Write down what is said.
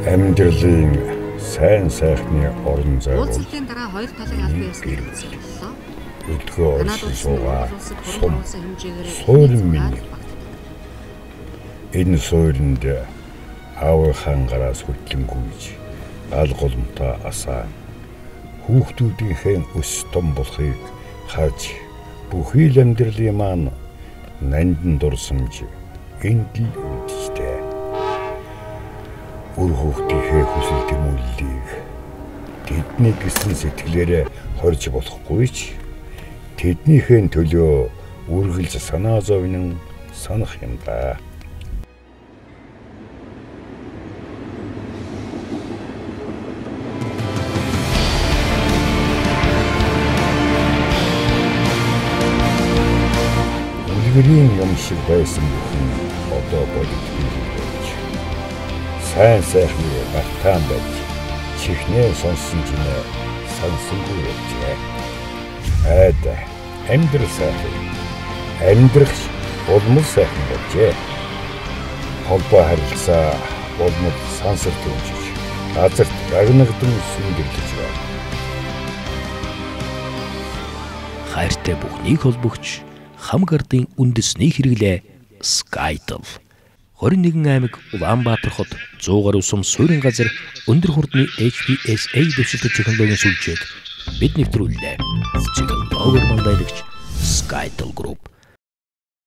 Амьдралын сайн сайхны орон зай бол уулзалтын дараа хоёр талын аль биесээр боллоо. өдгөө орсон суугаа сум суурин минь энэ суурьнд аавынхаа гараас хөдлөнгүйж гал голомтой асаа хүүхдүүдийнхээ өс том болохыг харж бүхий л амьдралын маань нандин дурсамж энд л үлдчихтэй. Үр хүүхдийнхээ хүсэл тэмүүллийг тэдний гэсэн сэтгэлээрээ хорж болохгүй ч тэднийхээ төлөө үргэлж санаа зовнин санах юм да. Үлгэрийн юм шиг байсан бүхэн одоо бодит билж сайн сайхны багтаан байж чихнээ сонсон чинээ сонсонгүй явжээ. Айда амьдрал сайхан амьдрахч улмал сайхан болжээ. Холбоо харилцаа улмал сансар төвчж газарт гагнагдан сүндэрлэж байна. Хайртай бүхнийг холбогч Хамгардын үндэсний хэрэглээ Skytel. 21 аймаг Улаанбаатар хот 100 гаруй сум суурин газар өндөр хурдны HPSA дэвшилтэй технологийн сүлжээг бид нэвтрүүллээ. Технологиор мандайлагч Skytel Group